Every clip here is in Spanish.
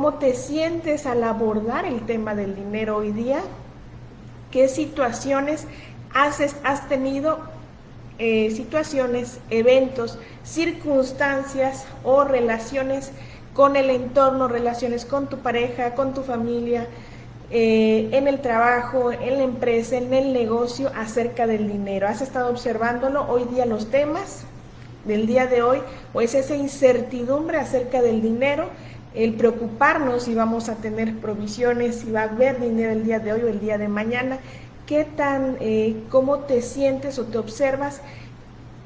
¿Cómo te sientes al abordar el tema del dinero hoy día? ¿Qué situaciones has tenido? Situaciones, eventos, circunstancias o relaciones con el entorno, relaciones con tu pareja, con tu familia, en el trabajo, en la empresa, en el negocio, acerca del dinero. ¿Has estado observándolo? Hoy día los temas del día de hoy, o es esa incertidumbre acerca del dinero, el preocuparnos si vamos a tener provisiones, si va a haber dinero el día de hoy o el día de mañana. ¿Cómo te sientes o te observas?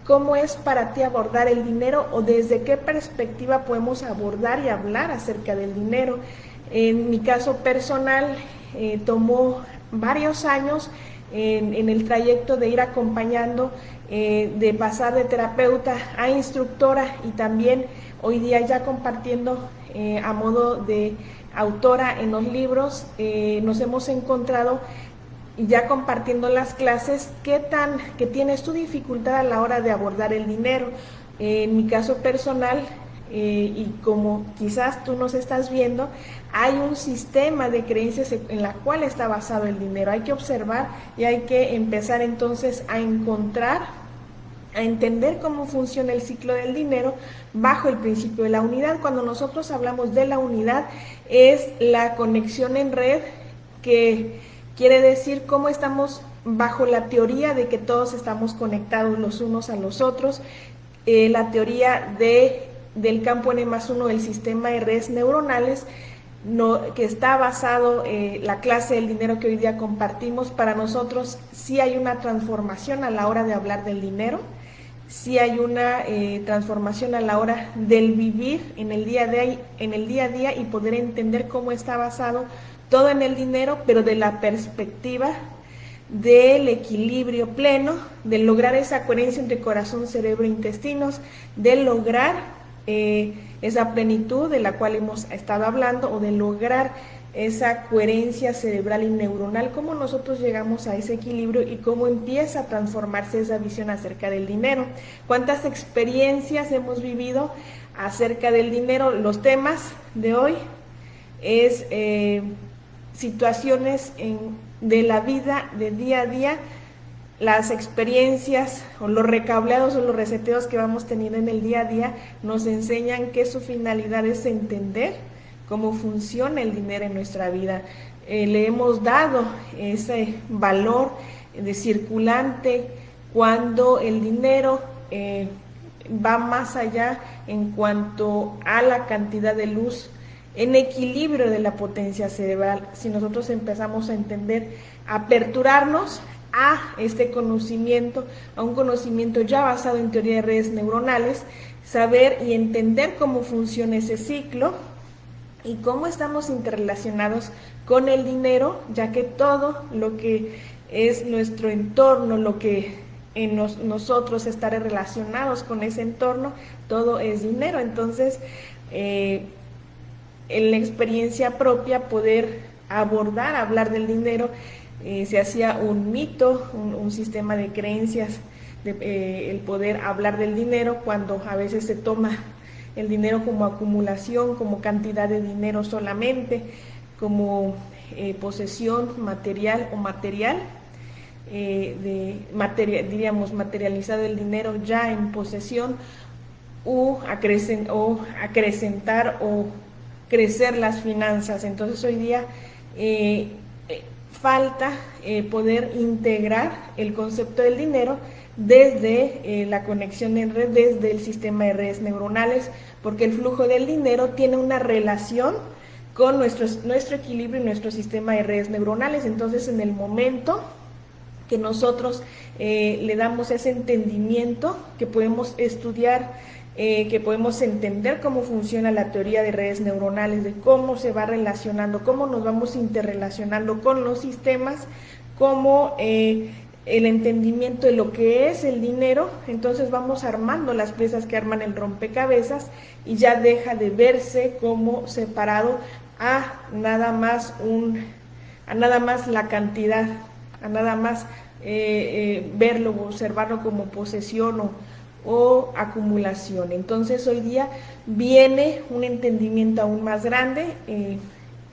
¿Cómo es para ti abordar el dinero o desde qué perspectiva podemos abordar y hablar acerca del dinero? En mi caso personal, tomó varios años en el trayecto de ir acompañando, de pasar de terapeuta a instructora y también hoy día ya compartiendo a modo de autora en los libros. Nos hemos encontrado ya compartiendo las clases, que tienes tu dificultad a la hora de abordar el dinero. En mi caso personal, y como quizás tú nos estás viendo, hay un sistema de creencias en la cual está basado el dinero. Hay que observar y hay que empezar entonces a entender cómo funciona el ciclo del dinero bajo el principio de la unidad. Cuando nosotros hablamos de la unidad, es la conexión en red, que quiere decir cómo estamos bajo la teoría de que todos estamos conectados los unos a los otros, la teoría del campo N+1 del sistema de redes neuronales, que está basado la clase del dinero que hoy día compartimos. Para nosotros sí hay una transformación a la hora de hablar del dinero, sí hay una transformación a la hora del vivir en el día a día y poder entender cómo está basado todo en el dinero, pero de la perspectiva del equilibrio pleno, de lograr esa coherencia entre corazón, cerebro e intestinos, de lograr esa plenitud de la cual hemos estado hablando, o de lograr esa coherencia cerebral y neuronal, cómo nosotros llegamos a ese equilibrio y cómo empieza a transformarse esa visión acerca del dinero. ¿Cuántas experiencias hemos vivido acerca del dinero? Los temas de hoy es situaciones de la vida de día a día, las experiencias o los recableados o los reseteos que vamos teniendo en el día a día nos enseñan que su finalidad es entender cómo funciona el dinero en nuestra vida. Le hemos dado ese valor de circulante cuando el dinero va más allá en cuanto a la cantidad de luz en equilibrio de la potencia cerebral. Si nosotros empezamos a entender, a aperturarnos a este conocimiento, a un conocimiento ya basado en teoría de redes neuronales, saber y entender cómo funciona ese ciclo y cómo estamos interrelacionados con el dinero, ya que todo lo que es nuestro entorno, lo que en nosotros estaré relacionados con ese entorno, todo es dinero. Entonces, en la experiencia propia, poder hablar del dinero, se hacía un mito, un sistema de creencias, el poder hablar del dinero, cuando a veces se toma el dinero como acumulación, como cantidad de dinero solamente, como posesión material o material, diríamos materializado el dinero ya en posesión, o acrecentar o crecer las finanzas. Entonces hoy día falta poder integrar el concepto del dinero desde la conexión en red, desde el sistema de redes neuronales, porque el flujo del dinero tiene una relación con nuestro equilibrio y nuestro sistema de redes neuronales. Entonces, en el momento que nosotros le damos ese entendimiento, que podemos estudiar, que podemos entender cómo funciona la teoría de redes neuronales, de cómo se va relacionando, cómo nos vamos interrelacionando con los sistemas, cómo el entendimiento de lo que es el dinero, entonces vamos armando las piezas que arman el rompecabezas y ya deja de verse como separado a nada más la cantidad, a nada más verlo, observarlo como posesión o acumulación. Entonces hoy día viene un entendimiento aún más grande.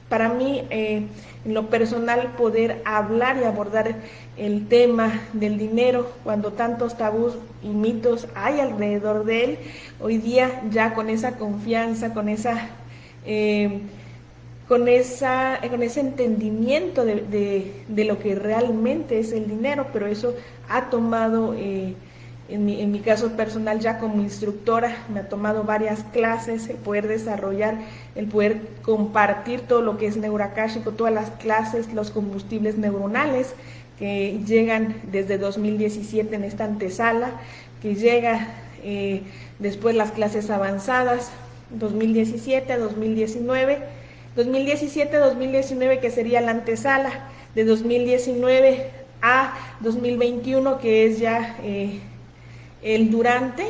Para mí, en lo personal, poder hablar y abordar el tema del dinero cuando tantos tabús y mitos hay alrededor de él, hoy día ya con esa confianza, con ese entendimiento de lo que realmente es el dinero, pero eso ha tomado, en mi caso personal, ya como instructora, me ha tomado varias clases, el poder desarrollar, el poder compartir todo lo que es neuroakáshico, todas las clases, los combustibles neuronales que llegan desde 2017 en esta antesala, que llega después las clases avanzadas, 2017 a 2019, 2017-2019 que sería la antesala, de 2019 a 2021 que es ya el durante,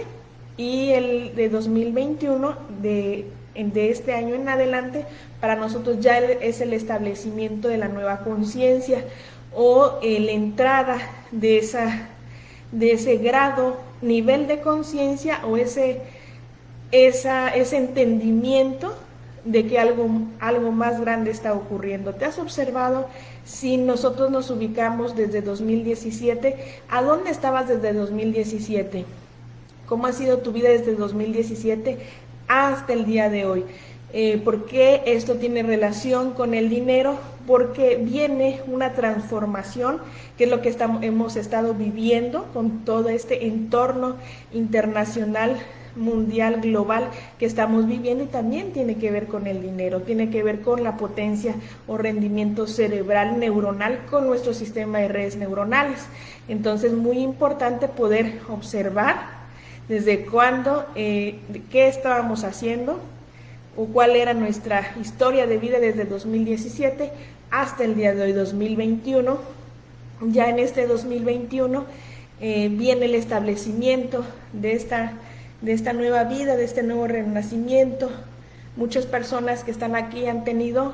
y el de 2021 de este año en adelante para nosotros ya es el establecimiento de la nueva conciencia o la entrada de ese grado, nivel de conciencia o ese entendimiento de que algo más grande está ocurriendo. ¿Te has observado si nosotros nos ubicamos desde 2017? ¿A dónde estabas desde 2017? ¿Cómo ha sido tu vida desde 2017 hasta el día de hoy? ¿Por qué esto tiene relación con el dinero? Porque viene una transformación, que es lo que hemos estado viviendo con todo este entorno internacional, mundial, global que estamos viviendo, y también tiene que ver con el dinero, tiene que ver con la potencia o rendimiento cerebral neuronal con nuestro sistema de redes neuronales. Entonces, muy importante poder observar desde cuándo, qué estábamos haciendo o cuál era nuestra historia de vida desde 2017 hasta el día de hoy, 2021. Ya en este 2021 viene el establecimiento de esta nueva vida, de este nuevo renacimiento. Muchas personas que están aquí han tenido,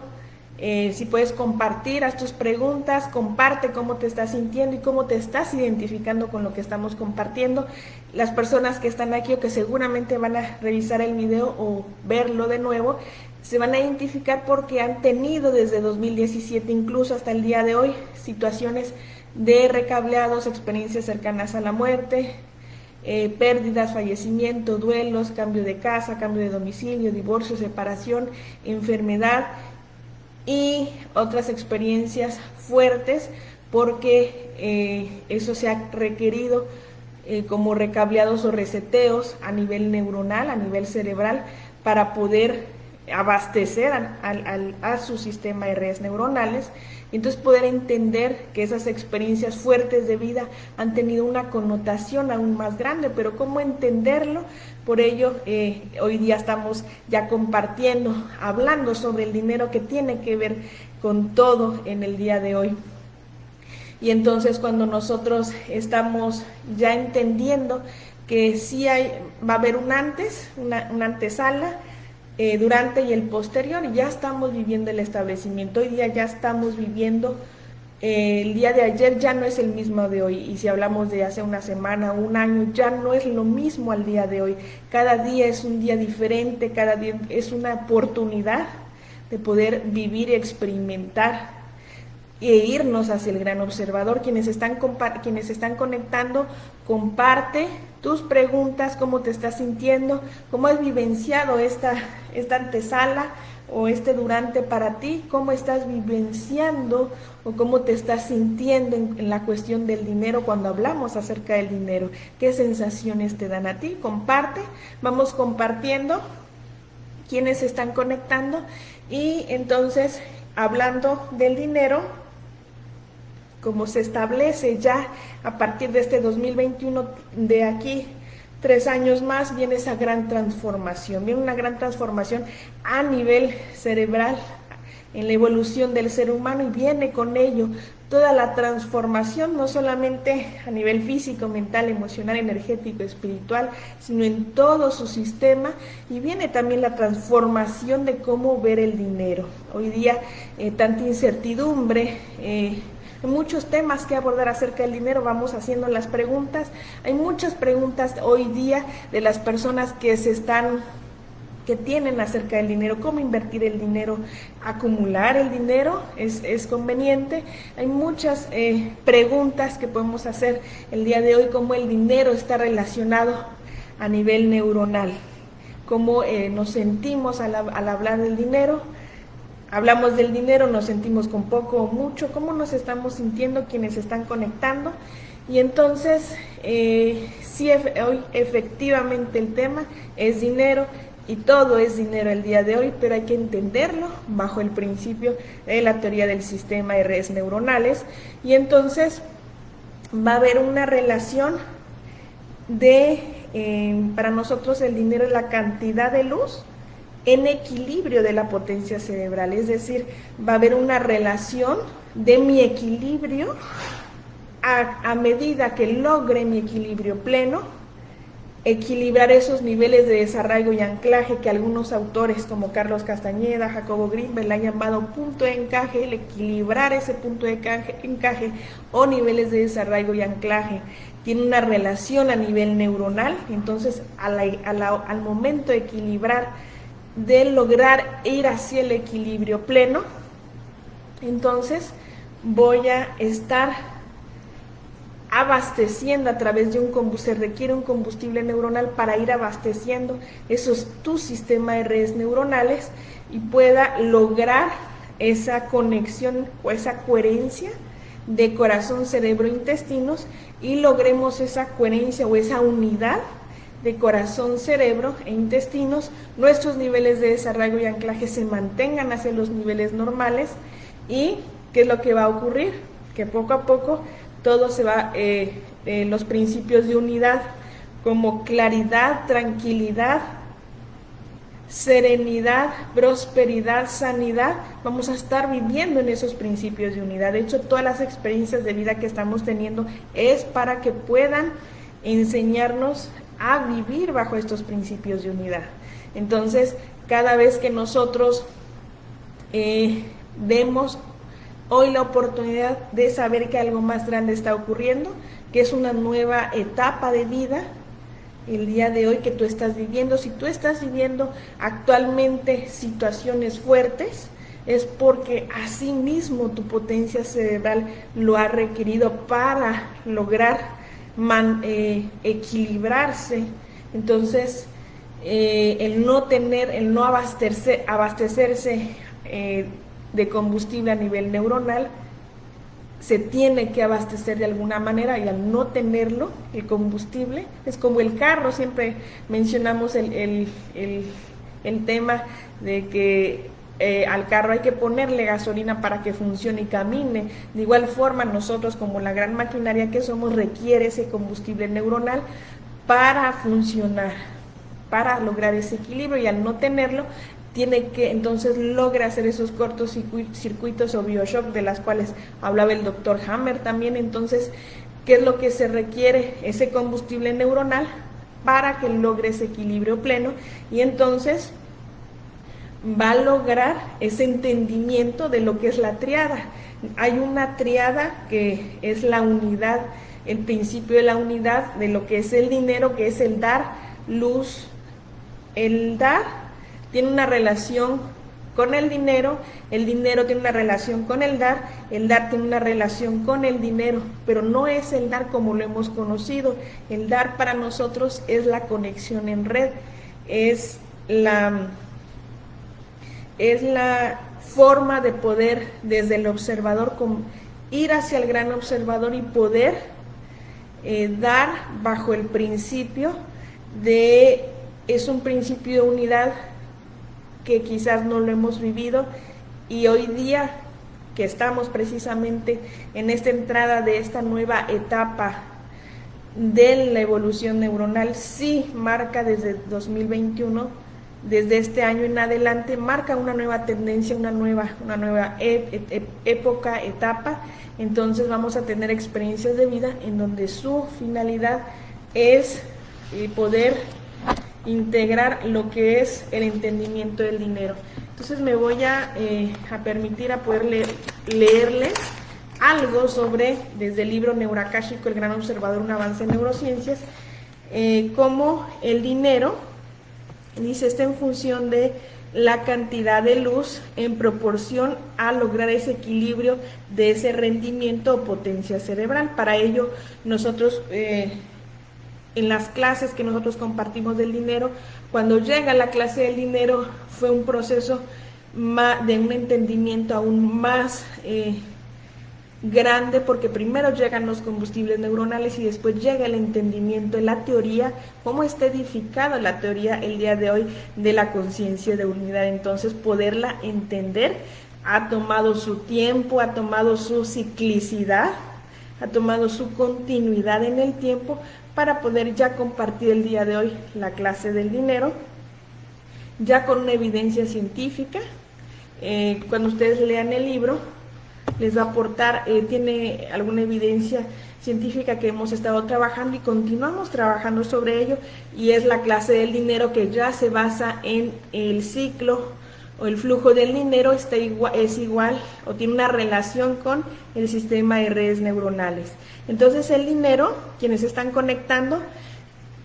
si puedes compartir, haz tus preguntas, comparte cómo te estás sintiendo y cómo te estás identificando con lo que estamos compartiendo. Las personas que están aquí o que seguramente van a revisar el video o verlo de nuevo, se van a identificar porque han tenido desde 2017 incluso hasta el día de hoy situaciones de recableados, experiencias cercanas a la muerte, pérdidas, fallecimiento, duelos, cambio de casa, cambio de domicilio, divorcio, separación, enfermedad y otras experiencias fuertes, porque eso se ha requerido como recableados o reseteos a nivel neuronal, a nivel cerebral, para poder abastecer a su sistema de redes neuronales. Entonces poder entender que esas experiencias fuertes de vida han tenido una connotación aún más grande, pero cómo entenderlo. Por ello hoy día estamos ya compartiendo, hablando sobre el dinero, que tiene que ver con todo en el día de hoy. Y entonces cuando nosotros estamos ya entendiendo que sí va a haber un antes, una antesala, durante y el posterior, y ya estamos viviendo el establecimiento. Hoy día ya estamos viviendo, el día de ayer ya no es el mismo de hoy, y si hablamos de hace una semana o un año, ya no es lo mismo al día de hoy. Cada día es un día diferente, cada día es una oportunidad de poder vivir y experimentar e irnos hacia el gran observador. Quienes están conectando, comparte tus preguntas, cómo te estás sintiendo, cómo has vivenciado esta antesala o durante para ti, cómo estás vivenciando o cómo te estás sintiendo en la cuestión del dinero cuando hablamos acerca del dinero, qué sensaciones te dan a ti. Comparte, vamos compartiendo quienes se están conectando. Y entonces, hablando del dinero, como se establece ya a partir de este 2021, de aquí 3 años más, viene esa gran transformación, viene una gran transformación a nivel cerebral, en la evolución del ser humano, y viene con ello toda la transformación, no solamente a nivel físico, mental, emocional, energético, espiritual, sino en todo su sistema, y viene también la transformación de cómo ver el dinero. Hoy día tanta incertidumbre, Hay muchos temas que abordar acerca del dinero, vamos haciendo las preguntas. Hay muchas preguntas hoy día de las personas que tienen acerca del dinero, cómo invertir el dinero, acumular el dinero, es conveniente. Hay muchas preguntas que podemos hacer el día de hoy, cómo el dinero está relacionado a nivel neuronal, cómo nos sentimos al hablar del dinero. Hablamos del dinero, nos sentimos con poco o mucho, cómo nos estamos sintiendo quienes están conectando. Y entonces, sí, hoy efectivamente el tema es dinero, y todo es dinero el día de hoy, pero hay que entenderlo bajo el principio de la teoría del sistema de redes neuronales. Y entonces va a haber una relación para nosotros el dinero es la cantidad de luz en equilibrio de la potencia cerebral, es decir, va a haber una relación de mi equilibrio a medida que logre mi equilibrio pleno, equilibrar esos niveles de desarraigo y anclaje que algunos autores como Carlos Castañeda, Jacobo Grinberg le han llamado punto de encaje, el equilibrar ese punto de encaje o niveles de desarraigo y anclaje tiene una relación a nivel neuronal. Entonces al momento de equilibrar, de lograr ir hacia el equilibrio pleno, entonces voy a estar abasteciendo a través de se requiere un combustible neuronal para ir abasteciendo tu sistema de redes neuronales y pueda lograr esa conexión o esa coherencia de corazón, cerebro, intestinos, y logremos esa coherencia o esa unidad de corazón, cerebro e intestinos, nuestros niveles de desarraigo y anclaje se mantengan hacia los niveles normales. ¿Y qué es lo que va a ocurrir? Que poco a poco todo se va, los principios de unidad como claridad, tranquilidad, serenidad, prosperidad, sanidad, vamos a estar viviendo en esos principios de unidad. De hecho, todas las experiencias de vida que estamos teniendo es para que puedan enseñarnos a vivir bajo estos principios de unidad. Entonces, cada vez que nosotros demos hoy la oportunidad de saber que algo más grande está ocurriendo, que es una nueva etapa de vida, el día de hoy que tú estás viviendo. Si tú estás viviendo actualmente situaciones fuertes, es porque así mismo tu potencia cerebral lo ha requerido para lograr equilibrarse. Entonces, el no abastecerse de combustible a nivel neuronal, se tiene que abastecer de alguna manera, y al no tenerlo, el combustible, es como el carro, siempre mencionamos el tema de que al carro hay que ponerle gasolina para que funcione y camine. De igual forma, nosotros, como la gran maquinaria que somos, requiere ese combustible neuronal para funcionar, para lograr ese equilibrio, y al no tenerlo, tiene que entonces logra hacer esos cortos circuitos o bioshock de las cuales hablaba el doctor Hammer también. Entonces, ¿qué es lo que se requiere? Ese combustible neuronal para que logre ese equilibrio pleno, y entonces va a lograr ese entendimiento de lo que es la triada. Hay una triada que es la unidad, el principio de la unidad de lo que es el dinero, que es el dar, luz. El dar tiene una relación con el dinero tiene una relación con el dar tiene una relación con el dinero, pero no es el dar como lo hemos conocido. El dar para nosotros es la conexión en red, es la forma de poder desde el observador ir hacia el gran observador y poder dar bajo el principio es un principio de unidad que quizás no lo hemos vivido, y hoy día que estamos precisamente en esta entrada de esta nueva etapa de la evolución neuronal, sí marca desde 2021, desde este año en adelante, marca una nueva tendencia, una nueva época, etapa. Entonces vamos a tener experiencias de vida en donde su finalidad es poder integrar lo que es el entendimiento del dinero. Entonces me voy a permitir a poder leerles algo sobre, desde el libro Neuroakáshico, el gran observador, un avance en neurociencias, cómo el dinero, dice, está en función de la cantidad de luz en proporción a lograr ese equilibrio de ese rendimiento o potencia cerebral. Para ello, nosotros, en las clases que nosotros compartimos del dinero, cuando llega la clase del dinero, fue un proceso de un entendimiento aún más grande, porque primero llegan los combustibles neuronales y después llega el entendimiento de la teoría, cómo está edificada la teoría el día de hoy de la conciencia de unidad. Entonces, poderla entender ha tomado su tiempo, ha tomado su ciclicidad, ha tomado su continuidad en el tiempo para poder ya compartir el día de hoy la clase del dinero, ya con una evidencia científica. Cuando ustedes lean el libro, les va a aportar, tiene alguna evidencia científica que hemos estado trabajando y continuamos trabajando sobre ello, y es la clase del dinero, que ya se basa en el ciclo o el flujo del dinero, es igual o tiene una relación con el sistema de redes neuronales. Entonces, el dinero, quienes están conectando,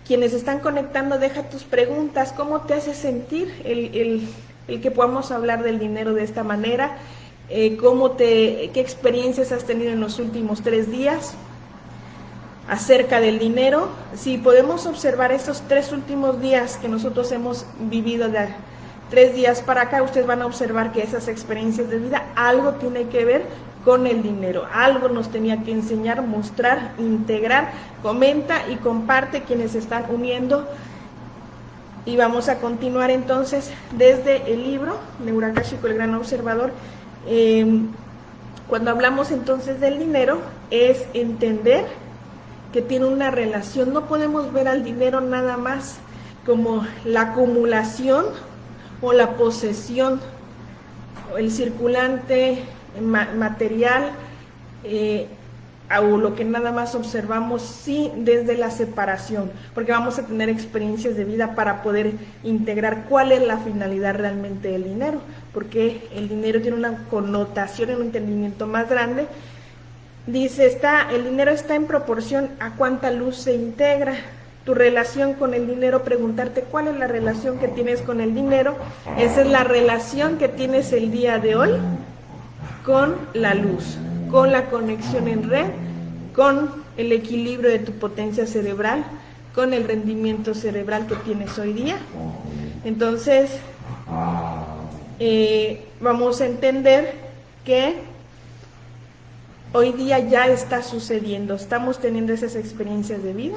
deja tus preguntas. ¿Cómo te hace sentir el que podamos hablar del dinero de esta manera? ¿Qué experiencias has tenido en los últimos 3 días acerca del dinero? Si podemos observar estos 3 últimos días que nosotros hemos vivido, de 3 días para acá, ustedes van a observar que esas experiencias de vida algo tiene que ver con el dinero, algo nos tenía que enseñar, mostrar, integrar. Comenta y comparte quienes están uniendo. Y vamos a continuar entonces desde el libro Neuroakáshico, el gran observador. Cuando hablamos entonces del dinero, es entender que tiene una relación. No podemos ver al dinero nada más como la acumulación o la posesión, o el circulante material, o lo que nada más observamos, sí, desde la separación, porque vamos a tener experiencias de vida para poder integrar cuál es la finalidad realmente del dinero, porque el dinero tiene una connotación, un entendimiento más grande. Dice, el dinero está en proporción a cuánta luz se integra. Tu relación con el dinero, preguntarte cuál es la relación que tienes con el dinero. Esa es la relación que tienes el día de hoy con la luz, con la conexión en red, con el equilibrio de tu potencia cerebral, con el rendimiento cerebral que tienes hoy día. Entonces, vamos a entender que hoy día ya está sucediendo, estamos teniendo esas experiencias de vida,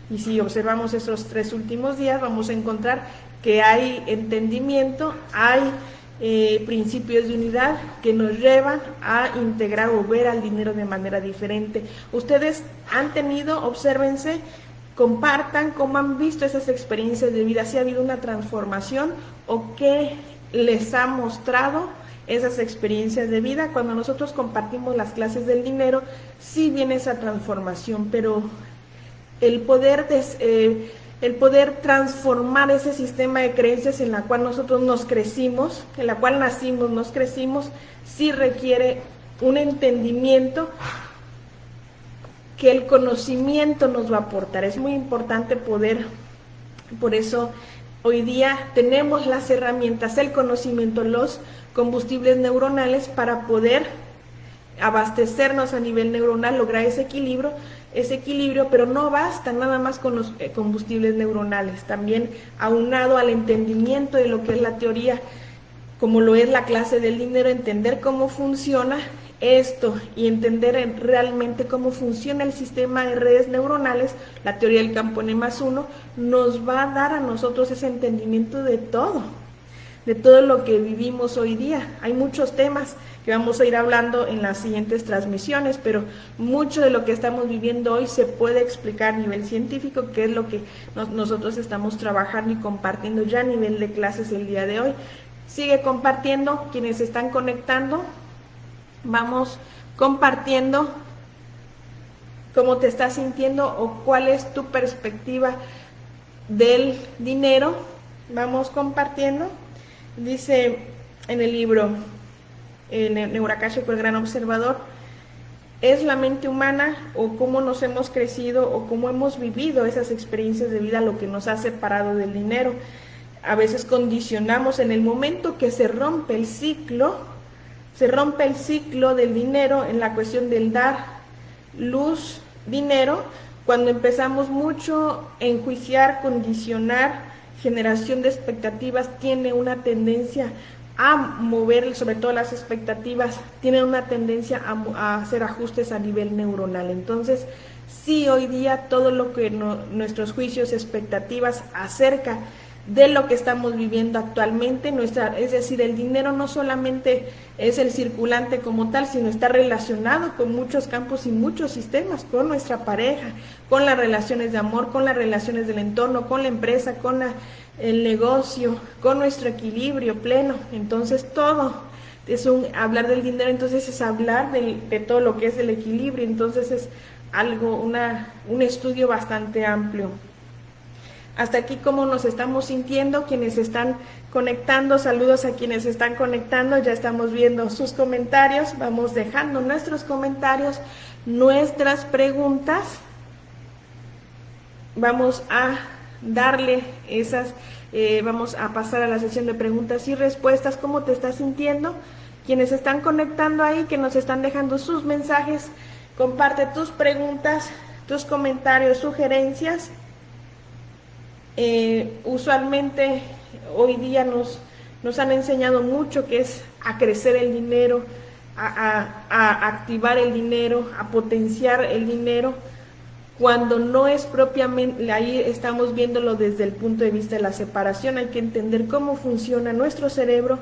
y si observamos esos 3 últimos días, vamos a encontrar que hay entendimiento, hay principios de unidad que nos llevan a integrar o ver al dinero de manera diferente. Ustedes han tenido, obsérvense, compartan cómo han visto esas experiencias de vida, si ha habido una transformación o qué les ha mostrado esas experiencias de vida. Cuando nosotros compartimos las clases del dinero, sí viene esa transformación, pero el poder transformar ese sistema de creencias en la cual nosotros nos crecimos, en la cual nacimos, nos crecimos, sí requiere un entendimiento que el conocimiento nos va a aportar. Es muy importante poder, por eso hoy día tenemos las herramientas, el conocimiento, los combustibles neuronales para poder abastecernos a nivel neuronal, lograr ese equilibrio, pero no basta nada más con los combustibles neuronales, también aunado al entendimiento de lo que es la teoría, como lo es la clase del dinero, entender cómo funciona esto y entender realmente cómo funciona el sistema de redes neuronales. La teoría del campo N+1 nos va a dar a nosotros ese entendimiento de todo lo que vivimos hoy día. Hay muchos temas que vamos a ir hablando en las siguientes transmisiones, pero mucho de lo que estamos viviendo hoy se puede explicar a nivel científico, que es lo que nosotros estamos trabajando y compartiendo ya a nivel de clases el día de hoy. Sigue compartiendo, quienes están conectando, vamos compartiendo cómo te estás sintiendo o cuál es tu perspectiva del dinero. Vamos compartiendo. Dice en el libro Neuroakáshico, el gran observador, es la mente humana o cómo nos hemos crecido o cómo hemos vivido esas experiencias de vida lo que nos ha separado del dinero. A veces condicionamos en el momento que se rompe el ciclo del dinero en la cuestión del dar luz, dinero, cuando empezamos mucho a enjuiciar, condicionar, generación de expectativas, tiene una tendencia a mover, sobre todo las expectativas, tienen una tendencia a hacer ajustes a nivel neuronal. Entonces, sí, hoy día todo lo que nuestros juicios, expectativas acerca de lo que estamos viviendo actualmente, es decir, el dinero no solamente es el circulante como tal, sino está relacionado con muchos campos y muchos sistemas, con nuestra pareja, con las relaciones de amor, con las relaciones del entorno, con la empresa, con el negocio, con nuestro equilibrio pleno. Entonces todo es hablar del dinero, entonces es hablar de todo lo que es el equilibrio, entonces es algo, un estudio bastante amplio. Hasta aquí cómo nos estamos sintiendo, quienes están conectando, saludos a quienes están conectando, ya estamos viendo sus comentarios, vamos dejando nuestros comentarios, nuestras preguntas, vamos a darle vamos a pasar a la sesión de preguntas y respuestas. ¿Cómo te estás sintiendo? Quienes están conectando ahí, que nos están dejando sus mensajes, comparte tus preguntas, tus comentarios, sugerencias. Usualmente hoy día nos han enseñado mucho que es a crecer el dinero, a activar el dinero, a potenciar el dinero, cuando no es propiamente, ahí estamos viéndolo desde el punto de vista de la separación. Hay que entender cómo funciona nuestro cerebro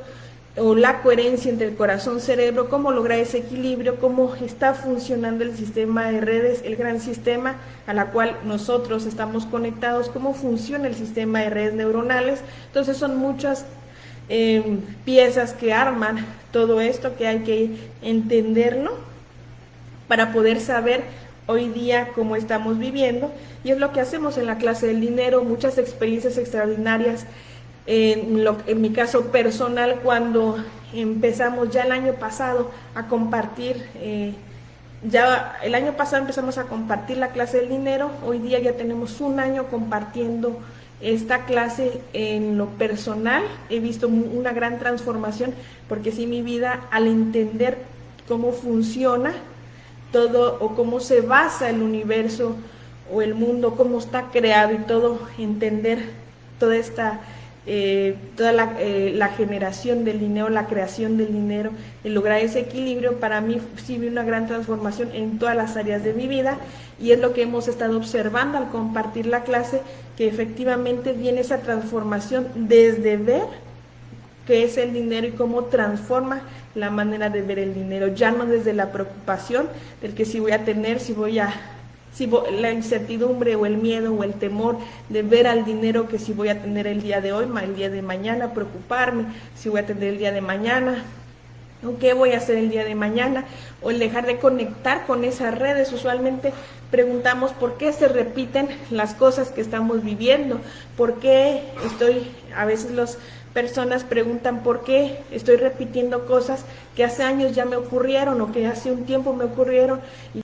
o la coherencia entre el corazón-cerebro, cómo lograr ese equilibrio, cómo está funcionando el sistema de redes, el gran sistema a la cual nosotros estamos conectados, cómo funciona el sistema de redes neuronales. Entonces son muchas piezas que arman todo esto, que hay que entenderlo para poder saber hoy día cómo estamos viviendo, y es lo que hacemos en la clase del dinero, muchas experiencias extraordinarias. En mi caso personal, cuando empezamos ya el año pasado a compartir, ya el año pasado empezamos a compartir la clase del dinero, hoy día ya tenemos un año compartiendo esta clase. En lo personal he visto una gran transformación, porque sí, mi vida, al entender cómo funciona todo o cómo se basa el universo o el mundo, cómo está creado y todo, entender toda esta la generación del dinero, la creación del dinero, el lograr ese equilibrio, para mí sí vi una gran transformación en todas las áreas de mi vida, y es lo que hemos estado observando al compartir la clase, que efectivamente viene esa transformación desde ver qué es el dinero y cómo transforma la manera de ver el dinero, ya no desde la preocupación del que si voy a tener, la incertidumbre o el miedo o el temor de ver al dinero que si voy a tener el día de hoy, el día de mañana, preocuparme si voy a tener el día de mañana, o qué voy a hacer el día de mañana, o el dejar de conectar con esas redes. Usualmente preguntamos por qué se repiten las cosas que estamos viviendo, por qué a veces las personas preguntan por qué estoy repitiendo cosas que hace años ya me ocurrieron o que hace un tiempo me ocurrieron, y